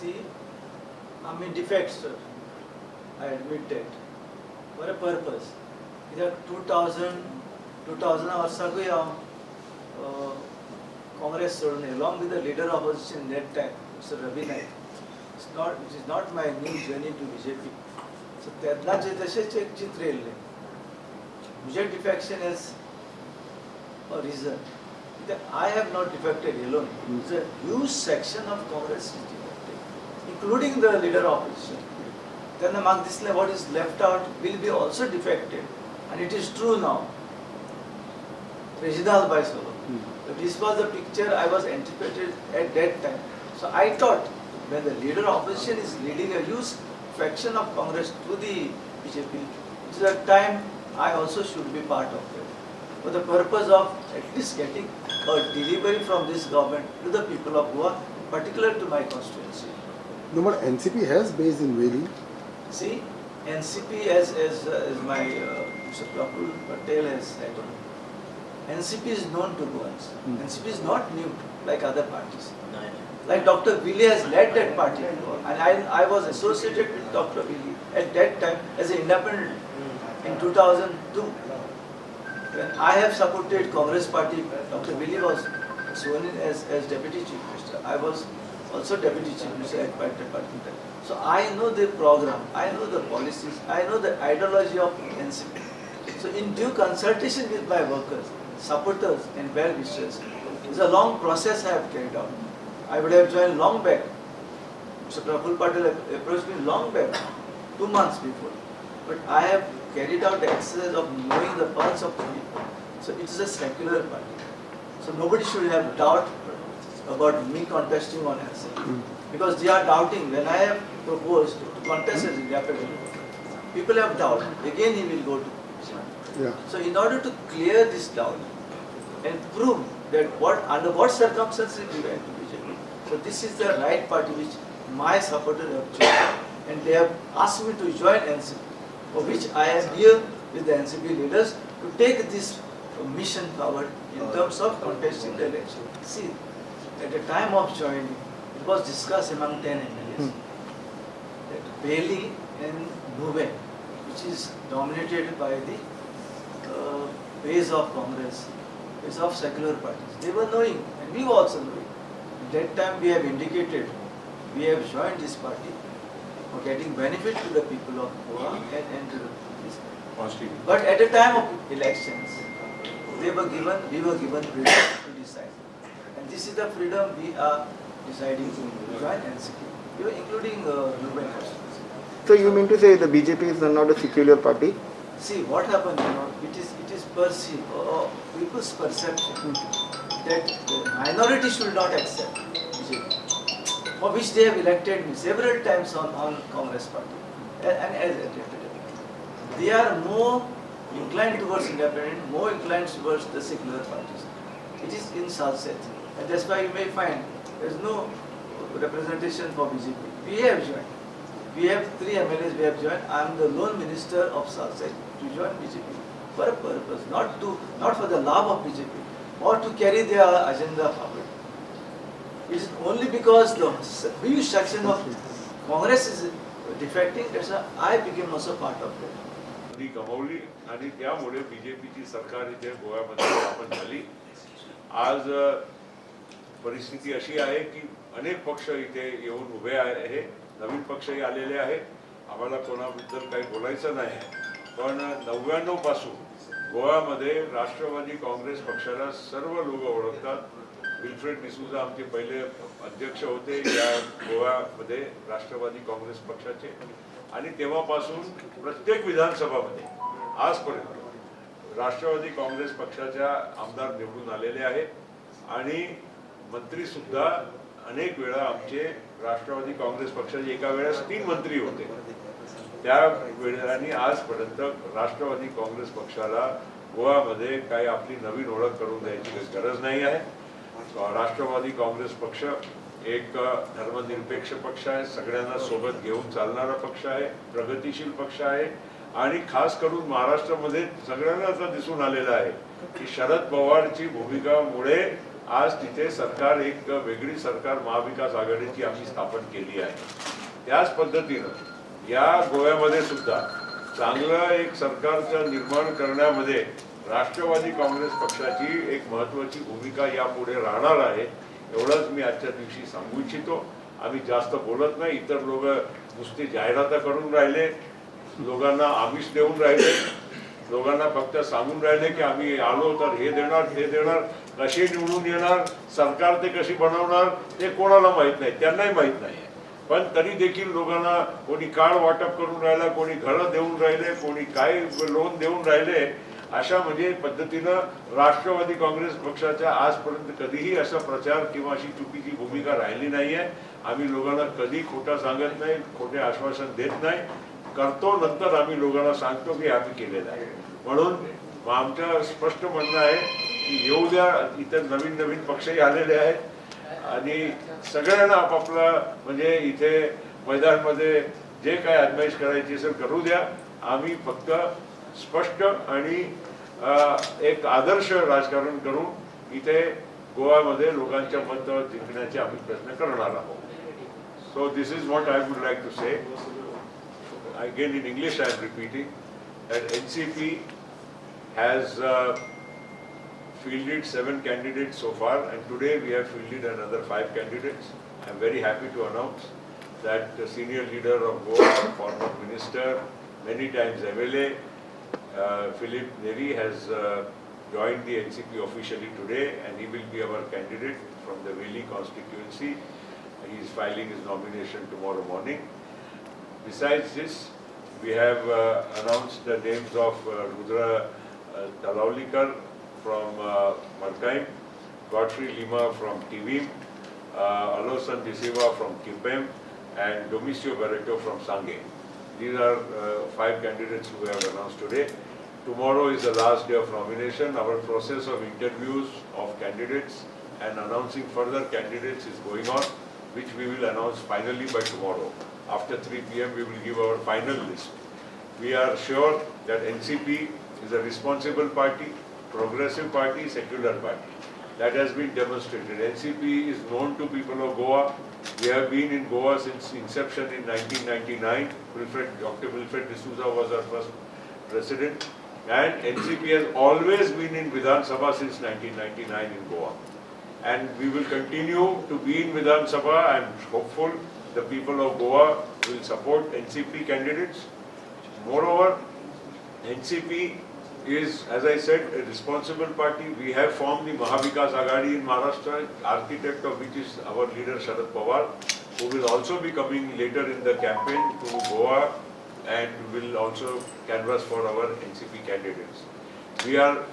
See, I'm in defect, sir. I admit that. For a purpose. Either 2000 वर्षाको या Congress सोडणे along with the leader of opposition that time, Mr. Ravi Naik. It is not my new journey to BJP. So त्यातलाच तसेच एक चित्र येले. Major defection is a reason that I have not defected alone. It's a huge section of Congress is defected, including the leader of opposition. Then among this, what is left out will be also defected, and it is true now. Regional by solo. This was the picture I was anticipated at that time. So I thought when the leader of opposition is leading a huge faction of Congress to the BJP, it is a time I also should be part of it, for the purpose of at least getting a delivery from this government to the people of Goa, particular to my constituency. No, but NCP has base in Veli. See, NCP as my Mr. Praful Patel has said, NCP is known to Goans. NCP is not new like other parties. Like Dr. Willi has led that party, and I was associated with Dr. Willi at that time as an independent in 2002. When I have supported Congress party, Dr. Willi was sworn in as Deputy Chief Minister. I was also Deputy Chief Minister at that department. So I know the program, I know the policies, I know the ideology of NCP. So in due consultation with my workers, supporters and well-wishers, it's a long process I have carried out. I would have joined long back. Mr. Praful Patel approached me long back, 2 months before. But I have carried out the exercise of knowing the pulse of the people. So it is a secular party. So nobody should have doubt about me contesting on NCP. Because they are doubting when I have proposed to contest as independent. People have doubt. Again he will go to BJP. Yeah. So in order to clear this doubt and prove that under what circumstances we went to BJP. So this is the right party which my supporters have chosen, and they have asked me to join NCP, for which I am here with the NCP leaders to take this mission forward in terms of contesting the election. See, at the time of joining, it was discussed among 10 MLAs that Bailey and Nube, which is dominated by the base of Congress, base of secular parties, they were knowing, and we were also knowing. At that time we have indicated we have joined this party for getting benefit to the people of Goa and to the police. But at the time of elections, we were given freedom to decide. And this is the freedom we are deciding to join NCP, including Ruben. So you mean to say the BJP is not a secular party? See what happened, it is perceived or people's perception that the minority should not accept BJP, for which they have elected me several times on Congress party and as a deputy. They are more inclined towards independent, more inclined towards the secular parties. It is in South South, and that's why you may find there is no representation for BJP. We have joined. We have 3 MLAs we have joined. I am the lone minister of South Side to join BJP for a purpose, not for the love of BJP or to carry their agenda forward. It is only because the huge section of Congress is defecting, that's why I became also part of it. गमावली आणि त्यामुळे बीजेपीची सरकार इथे गोव्यामध्ये स्थापन झाली. आज परिस्थिती अशी आहे की अनेक पक्ष इथे येऊन उभे आहे, नवीन पक्षही आलेले आहे. आम्हाला कोणाबद्दल काही बोलायचं नाही, पण 99 पासून गोव्यामध्ये राष्ट्रवादी काँग्रेस पक्षाला सर्व लोक ओळखतात. विल्फ्रेड डिसूजा आमचे पहिले अध्यक्ष होते या गोव्यामध्ये राष्ट्रवादी काँग्रेस पक्षाचे, आणि तेव्हापासून प्रत्येक विधानसभामध्ये आजपर्यंत राष्ट्रवादी काँग्रेस पक्षाच्या आमदार निवडून आलेले आहेत, आणि मंत्री सुद्धा अनेक वेळा आमचे राष्ट्रवादी काँग्रेस पक्षाचे एका वेळेस 3 मंत्री होते. त्या वेळाने आजपर्यंत राष्ट्रवादी काँग्रेस पक्षाला गोव्यामध्ये काही आपली नवीन ओळख करून द्यायची गरज नाही आहे. राष्ट्रवादी काँग्रेस पक्ष एक धर्मनिरपेक्ष पक्ष आहे, सगळ्यांना सोबत घेऊन चालणारा पक्ष आहे, प्रगतिशील पक्ष आहे, आणि खास करून महाराष्ट्रामध्ये सगळ्यांना आता दिसून आलेलं आहे की शरद पवारची भूमिकामुळे आज तिथे सरकार एक वेगळी सरकार महाविकास आघाडीची आम्ही स्थापन केली आहे. त्याच पद्धतीनं या गोव्यामध्ये सुद्धा चांगलं एक सरकारचं निर्माण करण्यामध्ये राष्ट्रवादी काँग्रेस पक्षाची एक महत्त्वाची भूमिका यापुढे राहणार आहे. एवढंच मी आजच्या दिवशी सांगू इच्छितो. आम्ही जास्त बोलत नाही. इतर लोक नुसती जाहिरात करून राहिले, लोकांना आमिष देऊन राहिले, लोकांना फक्त सांगून राहिले की आम्ही आलो तर हे देणार ते देणार, कसे निवडून येणार, सरकार ते कशी बनवणार ते कोणाला माहीत नाही, त्यांनाही माहीत नाही. पण तरी देखील लोकांना कोणी कार्ड वाटप करून राहिला, कोणी घरं देऊन राहिले, कोणी काय लोन देऊन राहिले. अशा म्हणजे पद्धतीनं राष्ट्रवादी काँग्रेस पक्षाच्या आजपर्यंत कधीही असा प्रचार किंवा अशी चुकीची भूमिका राहिली नाही आहे. आम्ही लोकांना कधी खोटं सांगत नाही, खोटे आश्वासन देत नाही, करतो नंतर आम्ही लोकांना सांगतो की आम्ही केलेलं आहे. म्हणून आमचं स्पष्ट म्हणणं आहे की येऊ द्या, इतर नवीन नवीन पक्षही आलेले आहेत आणि सगळ्यांना आपापला म्हणजे इथे मैदानमध्ये जे काय आजमाईश करायची असेल करू द्या. आम्ही फक्त स्पष्ट आणि एक आदर्श राजकारण करून इथे गोव्यामध्ये लोकांच्या मत जिंकण्याचे आम्ही प्रयत्न करणार आहोत. So this is what I would like to say. Again in English I am repeating that NCP has fielded 7 candidates so far, and today we have fielded another 5 candidates. I am very happy to announce that the senior leader of Goa, former minister, many times MLA, Filipe Nery has joined the NCP officially today, and he will be our candidate from the Valley constituency. He is filing his nomination tomorrow morning. Besides this, we have announced the names of Rudra Talaulikar from Markaim, Godfrey Lima from Tivim, Alosan Disiva from Kipem, and Domicio Barreto from Sange. These are 5 candidates who we have announced today. Tomorrow is the last day of nomination. Our process of interviews of candidates and announcing further candidates is going on, which we will announce finally by tomorrow. After 3 p.m. we will give our final list. We are sure that NCP is a responsible party, progressive party, secular party. That has been demonstrated. NCP is known to people of Goa. We have been in Goa since inception in 1999. Dr. Wilfred D'Souza was our first president. And NCP has always been in Vidhan Sabha since 1999 in Goa. And we will continue to be in Vidhan Sabha. I am hopeful the people of Goa will support NCP candidates. Moreover, NCP is, as I said, a responsible party. We have formed the Mahavikas Aghadi in Maharashtra, architect of which is our leader Sharad Pawar, who will also be coming later in the campaign to Goa and will also canvass for our NCP candidates. We are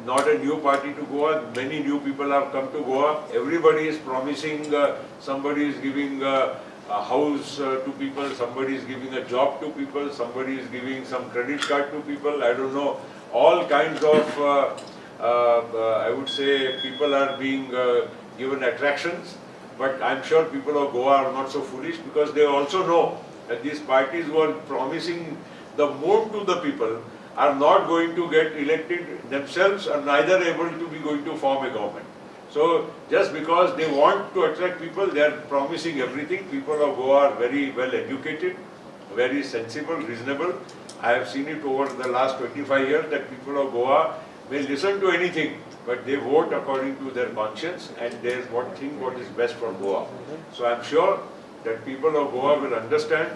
not a new party to Goa. Many new people have come to Goa. Everybody is promising, somebody is giving a house to people, somebody is giving a job to people, somebody is giving some credit card to people. I don't know, all kinds of, I would say, people are being given attractions. But I'm sure people of Goa are not so foolish, because they also know that these parties who are promising the moon to the people are not going to get elected themselves, are neither able to be going to form a government. So just because they want to attract people, they are promising everything. People of Goa are very well educated, very sensible, reasonable. I have seen it over the last 25 years that people of Goa may listen to anything, but they vote according to their conscience and they think what is best for Goa. So I am sure that people of Goa will understand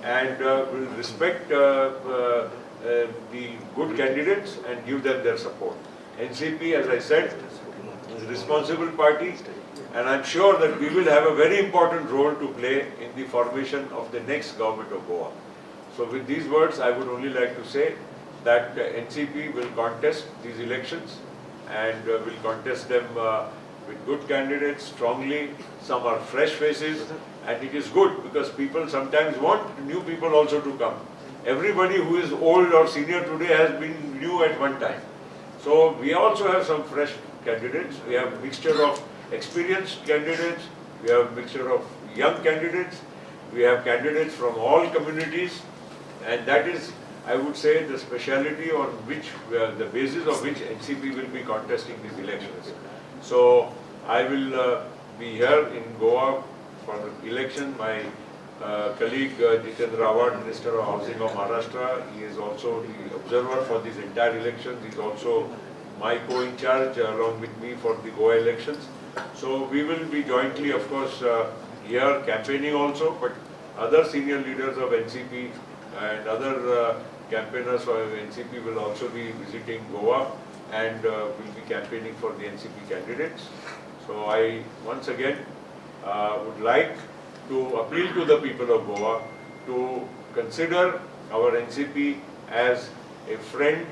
and will respect the good candidates and give them their support. NCP, as I said, is a responsible party, and I'm sure that we will have a very important role to play in the formation of the next government of Goa. So with these words, I would only like to say that NCP will contest these elections and will contest them with good candidates, strongly. Some are fresh faces, and it is good because people sometimes want new people also to come. Everybody who is old or senior today has been new at one time. So we also have some fresh candidates. We have a mixture of experienced candidates. We have a mixture of young candidates. We have candidates from all communities, and that is, I would say, the speciality on which, the basis of which NCP will be contesting these elections. So I will be here in Goa for the election. My colleague Jitendra Awad, Minister of Housing of Maharashtra, he is also the observer for this entire election. He is also my co-in charge along with me for the Goa elections. So we will be jointly, of course, here campaigning also, but other senior leaders of NCP and other campaigners for NCP will also be visiting Goa and will be campaigning for the NCP candidates. So I once again would like to appeal to the people of Goa to consider our NCP as a friend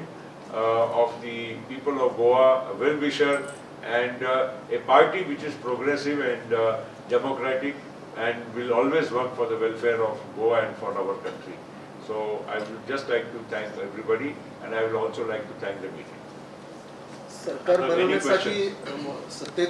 of the people of Goa, a well-wisher, and a party which is progressive and democratic and will always work for the welfare of Goa and for our country. So I would just like to thank everybody, and I will also like to thank the meeting. सरकार Any बनवण्यासाठी questions? सत्तेत